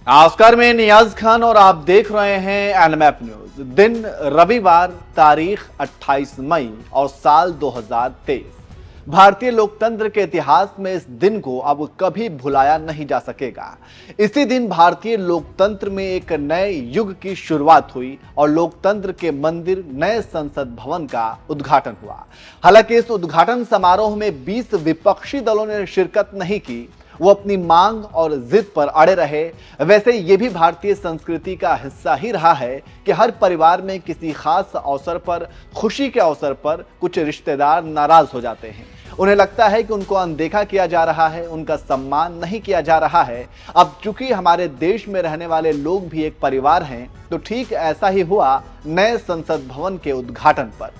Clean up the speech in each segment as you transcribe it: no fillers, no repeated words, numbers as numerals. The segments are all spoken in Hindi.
नमस्कार, मैं नियाज खान और आप देख रहे हैं एनएमएफ न्यूज। दिन रविवार, तारीख 28 मई और साल 2023। भारतीय लोकतंत्र के इतिहास में इस दिन को अब कभी भुलाया नहीं जा सकेगा। इसी दिन भारतीय लोकतंत्र में एक नए युग की शुरुआत हुई और लोकतंत्र के मंदिर नए संसद भवन का उद्घाटन हुआ। हालांकि इस उद्घाटन समारोह में 20 विपक्षी दलों ने शिरकत नहीं की। वो अपनी मांग और जिद पर अड़े रहे। वैसे ये भी भारतीय संस्कृति का हिस्सा ही रहा है कि हर परिवार में किसी खास अवसर पर, खुशी के अवसर पर कुछ रिश्तेदार नाराज हो जाते हैं। उन्हें लगता है कि उनको अनदेखा किया जा रहा है, उनका सम्मान नहीं किया जा रहा है। अब चूंकि हमारे देश में रहने वाले लोग भी एक परिवार हैं, तो ठीक ऐसा ही हुआ नए संसद भवन के उद्घाटन पर।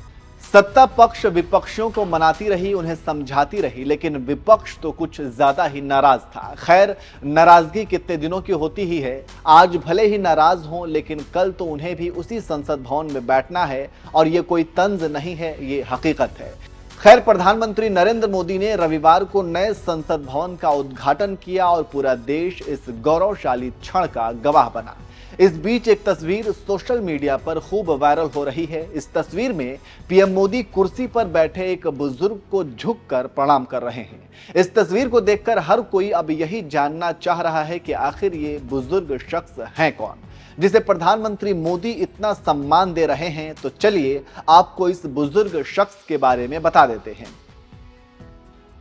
सत्ता पक्ष विपक्षियों को मनाती रही, उन्हें समझाती रही, लेकिन विपक्ष तो कुछ ज्यादा ही नाराज था। खैर, नाराजगी कितने दिनों की होती ही है। आज भले ही नाराज हों, लेकिन कल तो उन्हें भी उसी संसद भवन में बैठना है और ये कोई तंज नहीं है, ये हकीकत है। खैर, प्रधानमंत्री नरेंद्र मोदी ने रविवार को नए संसद भवन का उद्घाटन किया और पूरा देश इस गौरवशाली क्षण का गवाह बना। इस बीच एक तस्वीर सोशल मीडिया पर खूब वायरल हो रही है। इस तस्वीर में पीएम मोदी कुर्सी पर बैठे एक बुजुर्ग को झुककर प्रणाम कर रहे हैं। इस तस्वीर को देखकर हर कोई अब यही जानना चाह रहा है कि आखिर ये बुजुर्ग शख्स हैं कौन, जिसे प्रधानमंत्री मोदी इतना सम्मान दे रहे हैं। तो चलिए आपको इस बुजुर्ग शख्स के बारे में बता देते हैं।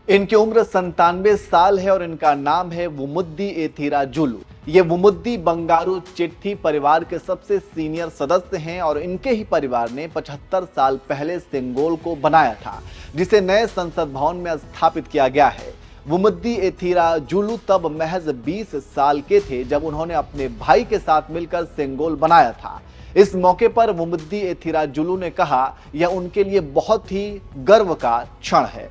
इनकी उम्र 97 साल है और इनका नाम है वुमुद्दी एथिरा जुलू। ये वुमुद्दी बंगारू चिट्ठी परिवार के सबसे सीनियर सदस्य हैं और इनके ही परिवार ने 75 साल पहले सेंगोल को बनाया था, जिसे नए संसद भवन में स्थापित किया गया है। वुमुद्दी एथिरा जुलू तब महज 20 साल के थे जब उन्होंने अपने भाई के साथ मिलकर सेंगोल बनाया था। इस मौके पर वुमुद्दी एथिरा जुलू ने कहा, यह उनके लिए बहुत ही गर्व का क्षण है।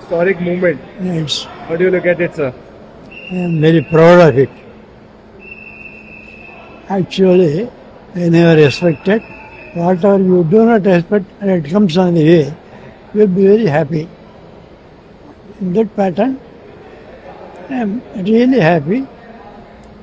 Historic movement. Yes, How do you look at it, sir? I am very proud of it. Actually, I never expected. Whatever you do not expect and it comes on the way, you will be very happy. In that pattern, I am really happy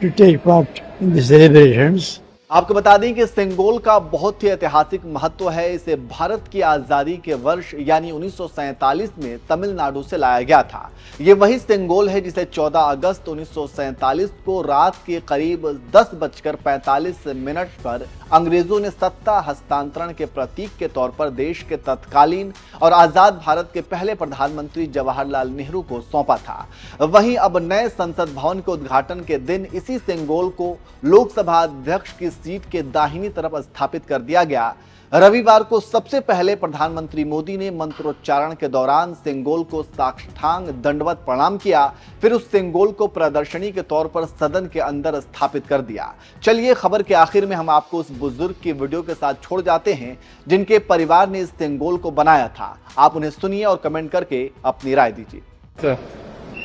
to take part in the celebrations. आपको बता दें कि सेंगोल का बहुत ही ऐतिहासिक महत्व है। इसे भारत की आजादी के वर्ष यानी 1947 में तमिलनाडु से लाया गया था। ये वही सेंगोल है जिसे 14 अगस्त 1947 को रात के करीब 10:45 पर अंग्रेजों ने सत्ता हस्तांतरण के प्रतीक के तौर पर देश के तत्कालीन और आजाद भारत के पहले प्रधानमंत्री जवाहरलाल नेहरू को सौंपा था। वहीं अब नए संसद भवन के उद्घाटन के दिन इसी सेंगोल को लोकसभा अध्यक्ष की सीट के दाहिनी तरफ स्थापित कर दिया गया। रविवार को सबसे पहले प्रधानमंत्री मोदी ने मंत्रोच्चारण के दौरान सेंगोल को साष्टांग दंडवत प्रणाम किया, फिर उस सेंगोल को प्रदर्शनी के तौर पर सदन के अंदर स्थापित कर दिया। चलिए खबर के आखिर में हम आपको उस बुजुर्ग की वीडियो के साथ छोड़ जाते हैं जिनके परिवार ने इस सेंगोल को बनाया था। आप उन्हें सुनिए और कमेंट करके अपनी राय दीजिए। Sir.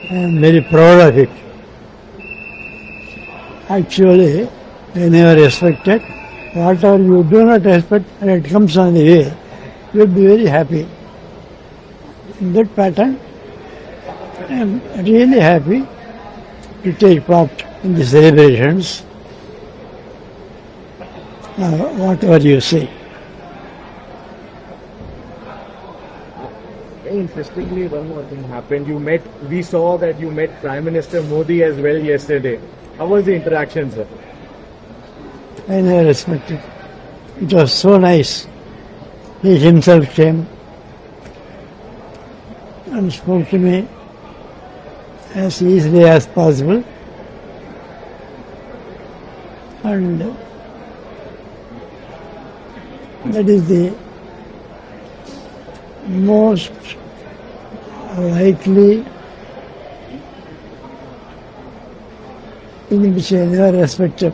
I am very proud of it. Actually, I never expected. Whatever you do not expect and it comes on the way, you will be very happy. In that pattern, I am really happy to take part in the celebrations. Whatever you say. Very interestingly, one more thing happened. We saw that you met Prime Minister Modi as well yesterday. How was the interaction, sir? I never expected. It was so nice. He himself came and spoke to me as easily as possible. And that is the most likely thing which I never expected.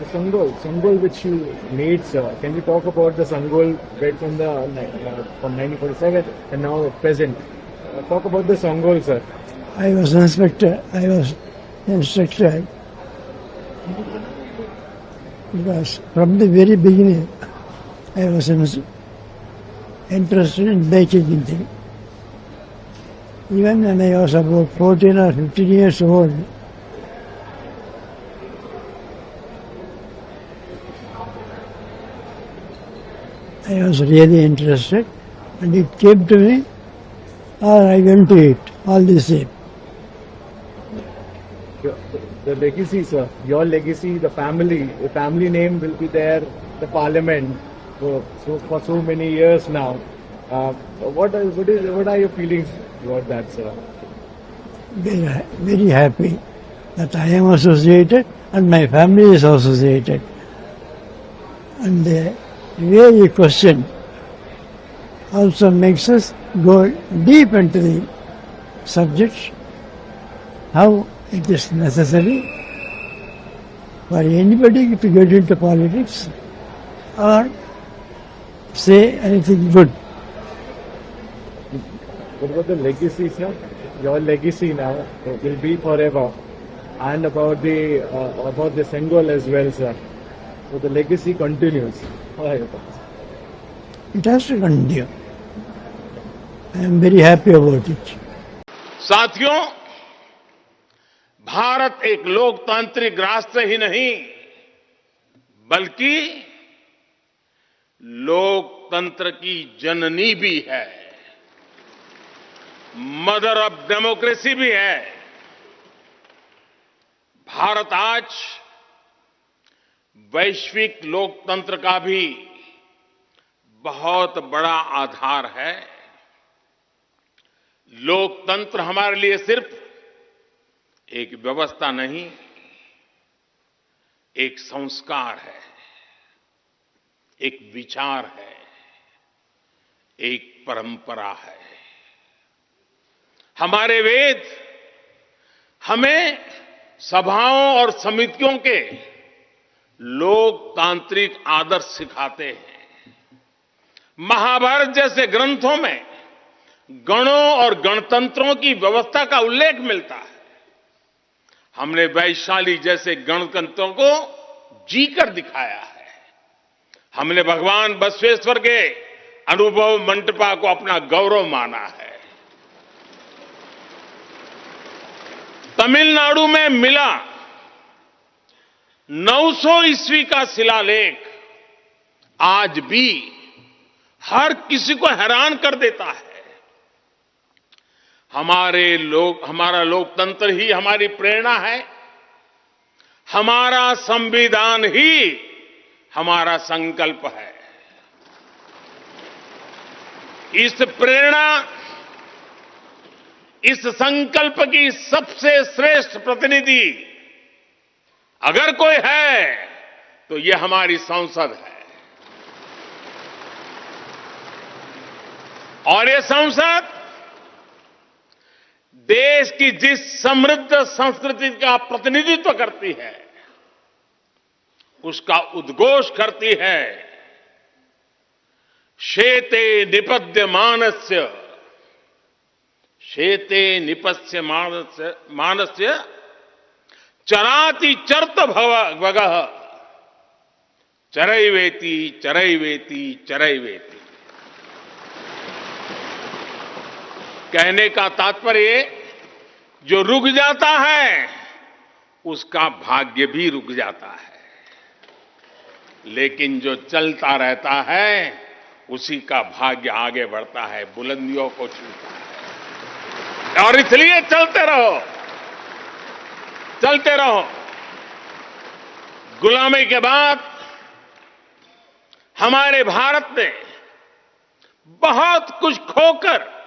The Sangol which you made, sir. Can you talk about the Sangol right from 1947 and now at present? Talk about the Sangol, sir. I was instructed because from the very beginning I was interested in making the thing. Even when I was about 14 or 15 years old, I was really interested and it came to me or I went to it, all the same. The legacy, sir, your legacy, the family name will be there, the parliament for so many years now. What are your feelings about that, sir? Very, very happy that I am associated and my family is associated. And the way you question also makes us go deep into the subject, how it is necessary for anybody to get into politics or say anything good. What about the legacy, sir? Your legacy now will be forever, and about the Sengol as well, sir. So the legacy continues. What are your thoughts? It has to continue. I am very happy about it. साथियों, भारत एक लोकतांत्रिक राष्ट्र ही नहीं बल्कि लोकतंत्र की जननी भी है, मदर ऑफ डेमोक्रेसी भी है। भारत आज वैश्विक लोकतंत्र का भी बहुत बड़ा आधार है। लोकतंत्र हमारे लिए सिर्फ एक व्यवस्था नहीं, एक संस्कार है, एक विचार है, एक परंपरा है। हमारे वेद हमें सभाओं और समितियों के लोकतांत्रिक आदर्श सिखाते हैं। महाभारत जैसे ग्रंथों में गणों और गणतंत्रों की व्यवस्था का उल्लेख मिलता है। हमने वैशाली जैसे गणतंत्रों को जीकर दिखाया है। हमने भगवान बसवेश्वर के अनुभव मंटपा को अपना गौरव माना है। तमिलनाडु में मिला 900 ईस्वी का शिलालेख आज भी हर किसी को हैरान कर देता है। हमारा लोकतंत्र ही हमारी प्रेरणा है। हमारा संविधान ही हमारा संकल्प है। इस प्रेरणा, इस संकल्प की सबसे श्रेष्ठ प्रतिनिधि अगर कोई है तो ये हमारी संसद है। और ये संसद देश की जिस समृद्ध संस्कृति का प्रतिनिधित्व करती है, उसका उद्घोष करती है। शेते निपद्यमानस्य, शेते निपस्य मानस्य चराति चर्त भगः चरैवेति चरैवेति चरैवेति। कहने का तात्पर्य, जो रुक जाता है उसका भाग्य भी रुक जाता है, लेकिन जो चलता रहता है उसी का भाग्य आगे बढ़ता है, बुलंदियों को छूता है। और इसलिए चलते रहो, चलते रहो। गुलामी के बाद हमारे भारत ने बहुत कुछ खोकर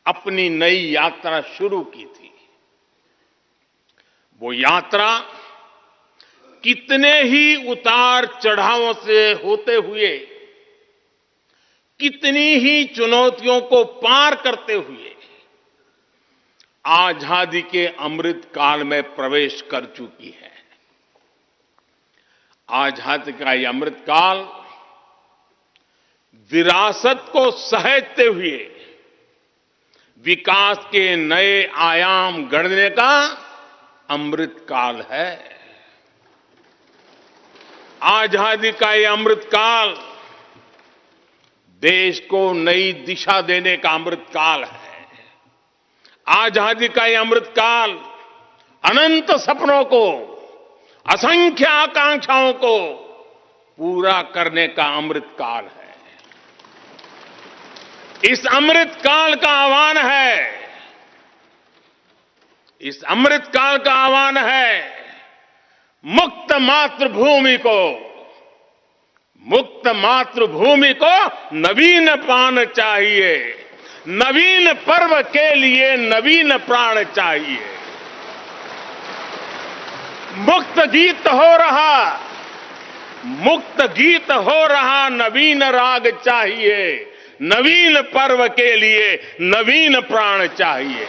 अपनी नई यात्रा शुरू की थी। वो यात्रा कितने ही उतार चढ़ावों से होते हुए, कितनी ही चुनौतियों को पार करते हुए आजादी के अमृत काल में प्रवेश कर चुकी है। आजादी का ये अमृत काल विरासत को सहेजते हुए विकास के नए आयाम गढ़ने का अमृत काल है। आजादी का ये अमृत काल देश को नई दिशा देने का अमृत काल है। आजादी का ये अमृतकाल अनंत सपनों को, असंख्य आकांक्षाओं को पूरा करने का अमृतकाल है। इस अमृतकाल का आह्वान है, इस अमृतकाल का आह्वान है मुक्त मातृभूमि को नवीन पान चाहिए, नवीन पर्व के लिए नवीन प्राण चाहिए। मुक्त गीत हो रहा नवीन राग चाहिए, नवीन पर्व के लिए नवीन प्राण चाहिए।